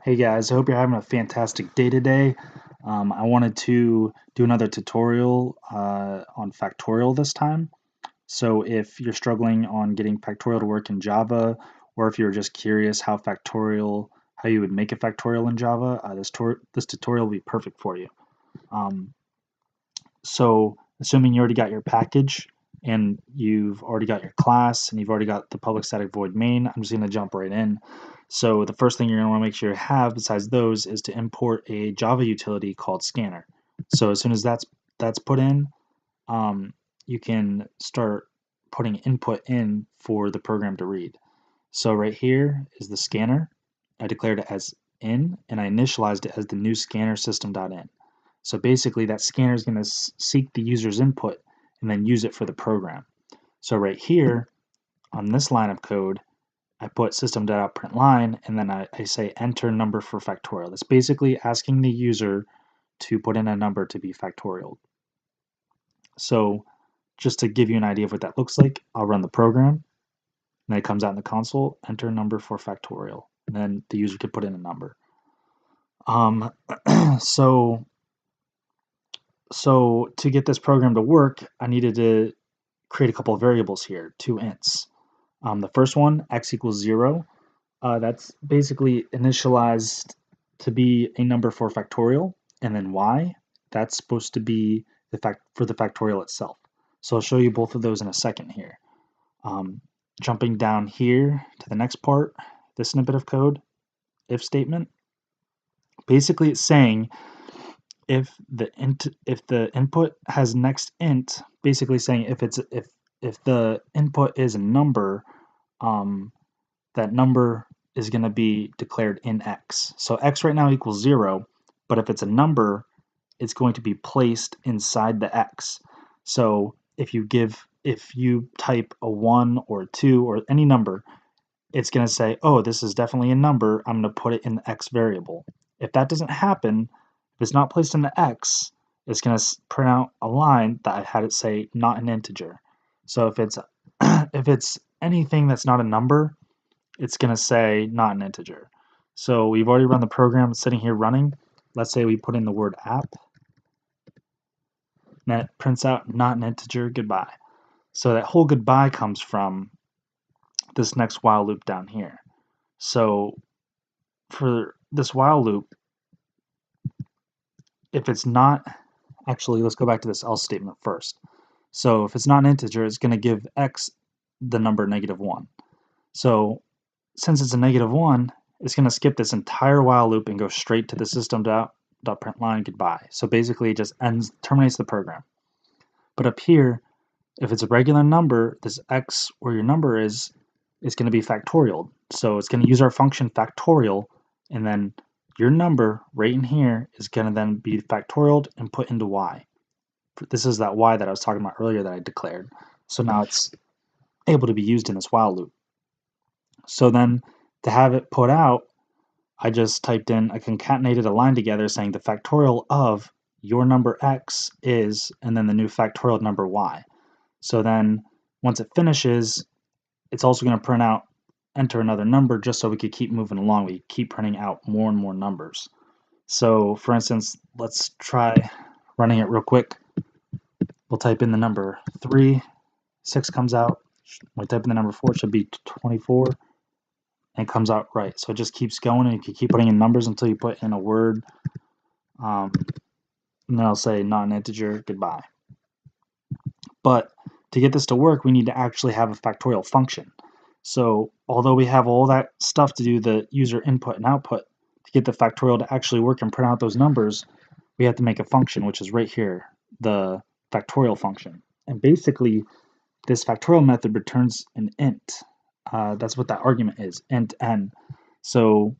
Hey guys, I hope you're having a fantastic day today. I wanted to do another tutorial on Factorial this time. So if you're struggling on getting Factorial to work in Java, or if you're just curious how you would make a Factorial in Java, this tutorial will be perfect for you. Um, so assuming you already got your package and you've already got your class and you've already got the public static void main, I'm just going to jump right in. So the first thing you're going to want to make sure you have besides those is to import a Java utility called scanner. So as soon as that's put in, you can start putting input in for the program to read. So right here is the scanner. I declared it as in and I initialized it as the new scanner system.in. So basically that scanner is going to seek the user's input and then use it for the program. So right here on this line of code, I put system.out.println and then I say enter number for factorial. That's basically asking the user to put in a number to be factorial. So just to give you an idea of what that looks like, I'll run the program and it comes out in the console, enter number for factorial. And then the user could put in a number. So to get this program to work, I needed to create a couple of variables here, two ints. The first one, x equals 0, that's basically initialized to be a number for factorial, and then y, that's supposed to be for the factorial itself. So I'll show you both of those in a second here. Jumping down here to the next part, this snippet of code, if statement, basically it's saying if the input has next int, basically saying if the input is a number, that number is going to be declared in x. So x right now equals 0, but if it's a number, it's going to be placed inside the x. So if you type a 1 or a 2 or any number, it's going to say, oh, this is definitely a number, I'm going to put it in the x variable. If that doesn't happen, if it's not placed in the x, it's going to print out a line that I had it say not an integer. So if it's if it's anything that's not a number, it's going to say not an integer. So we've already run the program sitting here running. Let's say we put in the word app, and it prints out not an integer, goodbye. So that whole goodbye comes from this next while loop down here. So for this while loop, if it's not, actually let's go back to this else statement first. So if it's not an integer, it's going to give x the number -1. So since it's a -1, it's going to skip this entire while loop and go straight to the system.println goodbye. So basically it just terminates the program. But up here, if it's a regular number, this x where your number is going to be factorial. So it's going to use our function factorial, and then your number right in here is going to then be factorial and put into y. This is that y that I was talking about earlier that I declared. So now it's able to be used in this while loop. So then to have it put out, I just typed in, I concatenated a line together saying the factorial of your number x is, and then the new factorial number y. So then once it finishes, it's also going to print out, enter another number just so we could keep moving along. We keep printing out more and more numbers. So for instance, let's try running it real quick. We'll type in the number 3, 6 comes out. We type in the number 4, it should be 24, and it comes out right. So it just keeps going, and you can keep putting in numbers until you put in a word. And then I'll say not an integer, goodbye. But to get this to work, we need to actually have a factorial function. So although we have all that stuff to do the user input and output, to get the factorial to actually work and print out those numbers, we have to make a function, which is right here, the factorial function. And basically, this factorial method returns an int. That's what that argument is, int n. So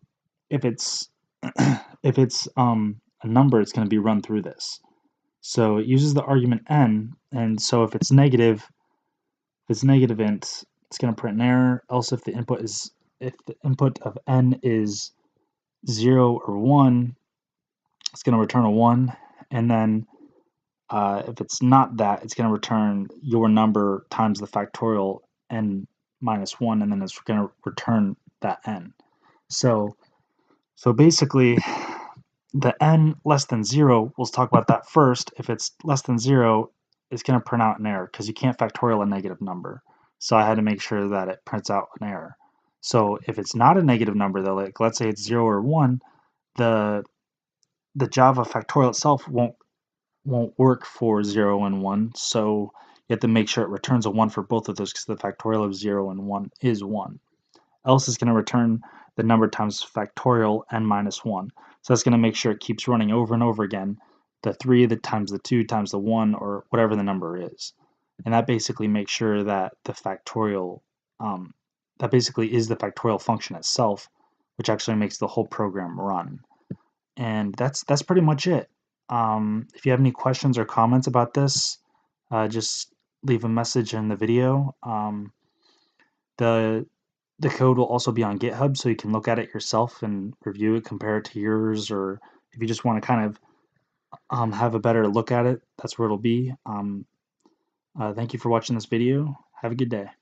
if it's a number, it's going to be run through this. So it uses the argument n, and so if it's negative int, it's going to print an error. Else if the input of n is 0 or 1, it's going to return a 1, and then if it's not that, it's going to return your number times the factorial n minus 1, and then it's going to return that n. So So basically, the n less than 0, we'll talk about that first. If it's less than 0, it's going to print out an error because you can't factorial a negative number. So I had to make sure that it prints out an error. So if it's not a negative number, though, like let's say it's 0 or 1, the Java factorial itself won't work for 0 and 1. So you have to make sure it returns a 1 for both of those because the factorial of 0 and 1 is 1. Else is going to return the number times factorial n minus 1. So that's going to make sure it keeps running over and over again, the 3 the times the 2 times the 1, or whatever the number is. And that basically makes sure that the factorial, that basically is the factorial function itself, which actually makes the whole program run. And that's pretty much it. If you have any questions or comments about this, just leave a message in the video. The code will also be on GitHub, so you can look at it yourself and review it, compare it to yours, or if you just want to kind of have a better look at it, that's where it'll be. Thank you for watching this video. Have a good day.